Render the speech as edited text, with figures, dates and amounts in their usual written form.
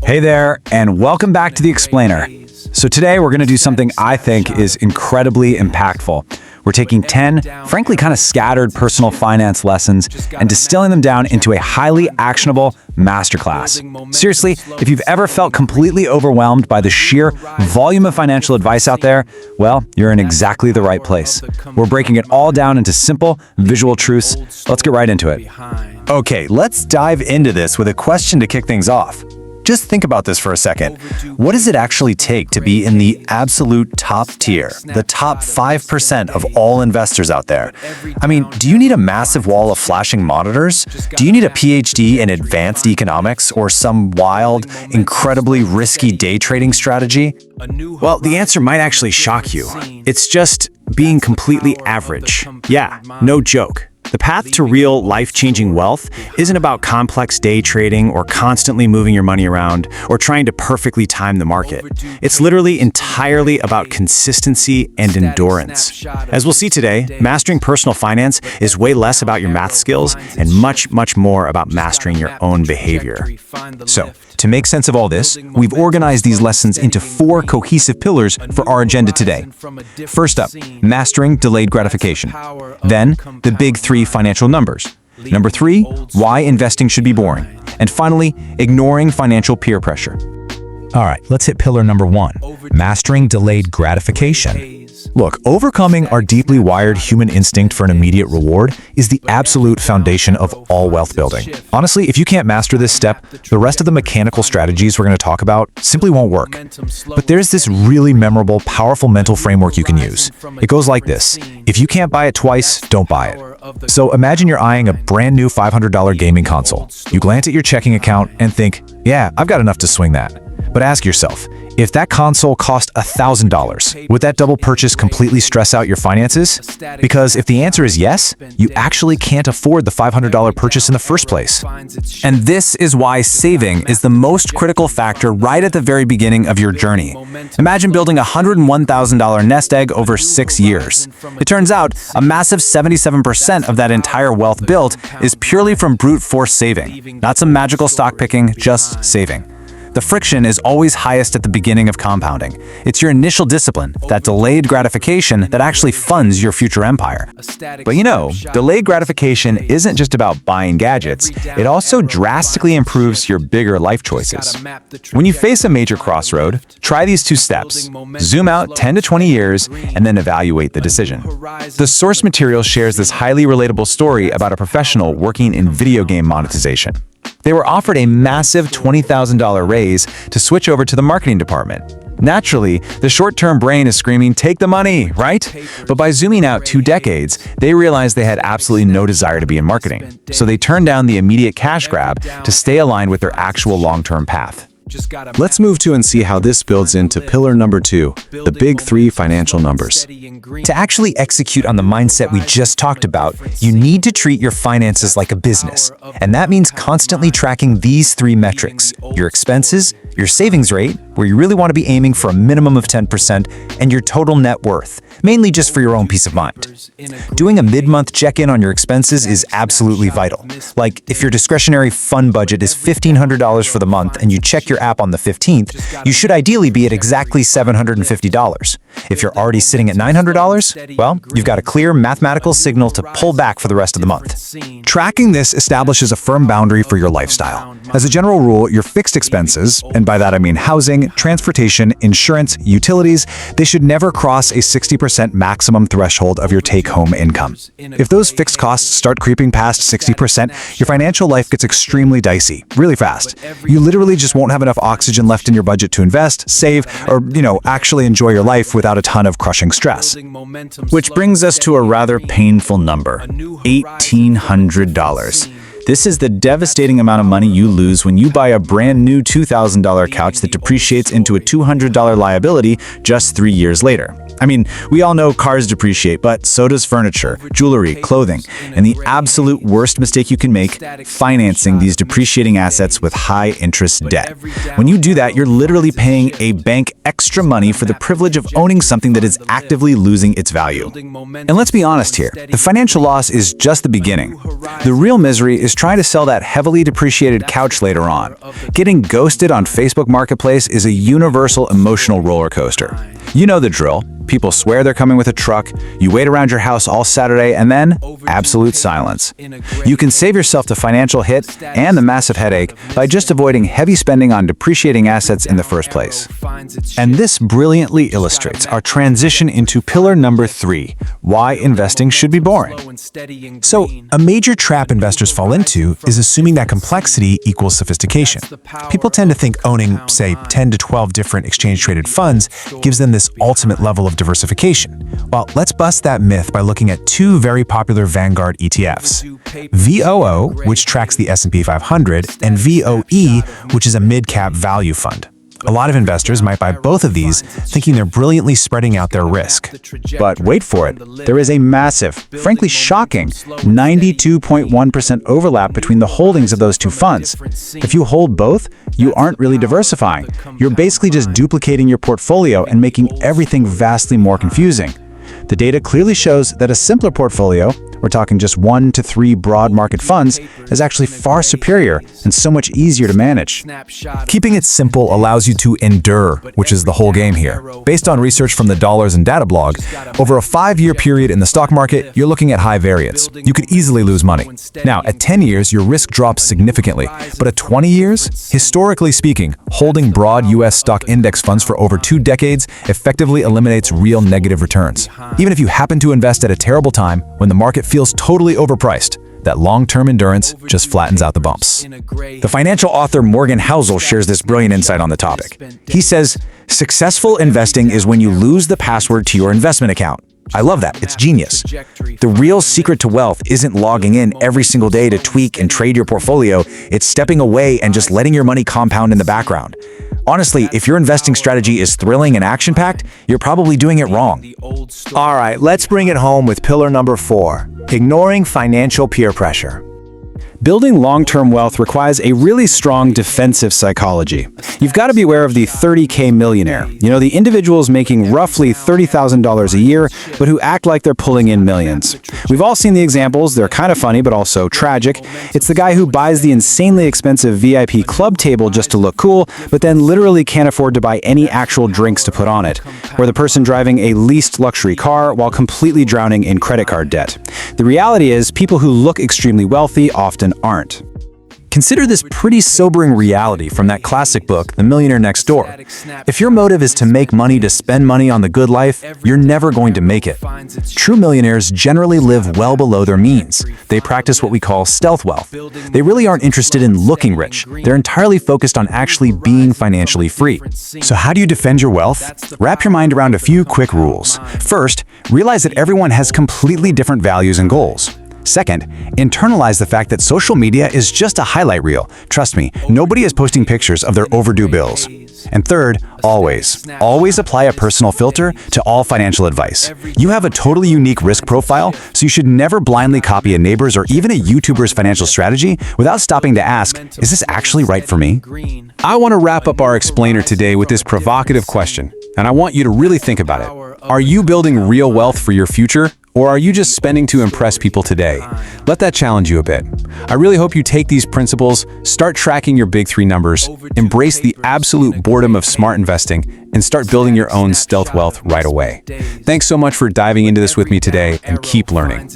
Hey there, and welcome back to The Explainer. So today we're going to do something I think is incredibly impactful. We're taking 10, frankly kind of scattered personal finance lessons and distilling them down into a highly actionable masterclass. Seriously, if you've ever felt completely overwhelmed by the sheer volume of financial advice out there, well, you're in exactly the right place. We're breaking it all down into simple, visual truths. Let's get right into it. Okay, let's dive into this with a question to kick things off. Just think about this for a second. What does it actually take to be in the absolute top tier, the top 5% of all investors out there? I mean, do you need a massive wall of flashing monitors? Do you need a PhD in advanced economics or some wild, incredibly risky day trading strategy? Well, the answer might actually shock you. It's just being completely average. Yeah, no joke. The path to real life-changing wealth isn't about complex day trading or constantly moving your money around or trying to perfectly time the market. It's literally entirely about consistency and endurance. As we'll see today, mastering personal finance is way less about your math skills and much, much more about mastering your own behavior. So, to make sense of all this, we've organized these lessons into 4 cohesive pillars for our agenda today. First up, mastering delayed gratification. Then, the big 3 financial numbers. Number 3, why investing should be boring. And finally, ignoring financial peer pressure. All right, let's hit pillar number 1, mastering delayed gratification. Look, overcoming our deeply wired human instinct for an immediate reward is the absolute foundation of all wealth building. Honestly, if you can't master this step, the rest of the mechanical strategies we're going to talk about simply won't work. But there's this really memorable, powerful mental framework you can use. It goes like this: if you can't buy it twice, don't buy it. So imagine you're eyeing a brand new $500 gaming console. You glance at your checking account and think, yeah, I've got enough to swing that. But ask yourself, if that console cost $1,000, would that double purchase completely stress out your finances? Because if the answer is yes, you actually can't afford the $500 purchase in the first place. And this is why saving is the most critical factor right at the very beginning of your journey. Imagine building a $101,000 nest egg over 6 years. It turns out a massive 77% of that entire wealth built is purely from brute force saving. Not some magical stock picking, just saving. The friction is always highest at the beginning of compounding. It's your initial discipline, that delayed gratification, that actually funds your future empire. But you know, delayed gratification isn't just about buying gadgets. It also drastically improves your bigger life choices. When you face a major crossroad, try these 2 steps. Zoom out 10 to 20 years and then evaluate the decision. The source material shares this highly relatable story about a professional working in video game monetization. They were offered a massive $20,000 raise to switch over to the marketing department. Naturally, the short-term brain is screaming, "Take the money," right? But by zooming out 2 decades, they realized they had absolutely no desire to be in marketing. So they turned down the immediate cash grab to stay aligned with their actual long-term path. Let's move to and see how this builds into pillar number 2, the big 3 financial numbers. To actually execute on the mindset we just talked about, you need to treat your finances like a business. And that means constantly tracking these 3 metrics: your expenses, your savings rate, where you really want to be aiming for a minimum of 10%, and your total net worth, mainly just for your own peace of mind. Doing a mid-month check-in on your expenses is absolutely vital. Like, if your discretionary fund budget is $1,500 for the month and you check your app on the 15th, you should ideally be at exactly $750. If you're already sitting at $900, well, you've got a clear mathematical signal to pull back for the rest of the month. Tracking this establishes a firm boundary for your lifestyle. As a general rule, your fixed expenses, and by that I mean housing, transportation, insurance, utilities, they should never cross a 60% maximum threshold of your take-home income. If those fixed costs start creeping past 60%, your financial life gets extremely dicey, really fast. You literally just won't have enough oxygen left in your budget to invest, save, or, actually enjoy your life without a ton of crushing stress. Which brings us to a rather painful number, $1,800. This is the devastating amount of money you lose when you buy a brand new $2,000 couch that depreciates into a $200 liability just 3 years later. I mean, we all know cars depreciate, but so does furniture, jewelry, clothing, and the absolute worst mistake you can make, financing these depreciating assets with high-interest debt. When you do that, you're literally paying a bank extra money for the privilege of owning something that is actively losing its value. And let's be honest here, the financial loss is just the beginning. The real misery is trying to sell that heavily depreciated couch later on. Getting ghosted on Facebook Marketplace is a universal emotional roller coaster. You know the drill. People swear they're coming with a truck, you wait around your house all Saturday, and then absolute silence. You can save yourself the financial hit and the massive headache by just avoiding heavy spending on depreciating assets in the first place. And this brilliantly illustrates our transition into pillar number 3, why investing should be boring. So, a major trap investors fall into is assuming that complexity equals sophistication. People tend to think owning, say, 10 to 12 different exchange-traded funds gives them this ultimate level of diversification. Well, let's bust that myth by looking at 2 very popular Vanguard ETFs. VOO, which tracks the S&P 500, and VOE, which is a mid-cap value fund. A lot of investors might buy both of these, thinking they're brilliantly spreading out their risk. But wait for it, there is a massive, frankly shocking, 92.1% overlap between the holdings of those 2 funds. If you hold both, you aren't really diversifying. You're basically just duplicating your portfolio and making everything vastly more confusing. The data clearly shows that a simpler portfolio, we're talking just 1 to 3 broad market funds, is actually far superior and so much easier to manage. Keeping it simple allows you to endure, which is the whole game here. Based on research from the Dollars and Data blog, over a 5-year period in the stock market, you're looking at high variance. You could easily lose money. Now, at 10 years, your risk drops significantly, but at 20 years, historically speaking, holding broad U.S. stock index funds for over 2 decades effectively eliminates real negative returns. Even if you happen to invest at a terrible time, when the market feels totally overpriced, that long-term endurance just flattens out the bumps. The financial author Morgan Housel shares this brilliant insight on the topic. He says, "Successful investing is when you lose the password to your investment account." I love that. It's genius. The real secret to wealth isn't logging in every single day to tweak and trade your portfolio. It's stepping away and just letting your money compound in the background. Honestly, if your investing strategy is thrilling and action-packed, you're probably doing it wrong. All right, let's bring it home with pillar number 4, ignoring financial peer pressure. Building long-term wealth requires a really strong defensive psychology. You've got to be aware of the 30K millionaire. You know, the individuals making roughly $30,000 a year, but who act like they're pulling in millions. We've all seen the examples. They're kind of funny, but also tragic. It's the guy who buys the insanely expensive VIP club table just to look cool, but then literally can't afford to buy any actual drinks to put on it. Or the person driving a leased luxury car while completely drowning in credit card debt. The reality is, people who look extremely wealthy often aren't. Consider this pretty sobering reality from that classic book, The Millionaire Next Door. If your motive is to make money to spend money on the good life, you're never going to make it. True millionaires generally live well below their means. They practice what we call stealth wealth. They really aren't interested in looking rich. They're entirely focused on actually being financially free. So how do you defend your wealth? Wrap your mind around a few quick rules. First, realize that everyone has completely different values and goals. Second, internalize the fact that social media is just a highlight reel. Trust me, nobody is posting pictures of their overdue bills. And third, always apply a personal filter to all financial advice. You have a totally unique risk profile, so you should never blindly copy a neighbor's or even a YouTuber's financial strategy without stopping to ask, is this actually right for me? I want to wrap up our explainer today with this provocative question, and I want you to really think about it. Are you building real wealth for your future? Or are you just spending to impress people today? Let that challenge you a bit. I really hope you take these principles, start tracking your big 3 numbers, embrace the absolute boredom of smart investing, and start building your own stealth wealth right away. Thanks so much for diving into this with me today, and keep learning.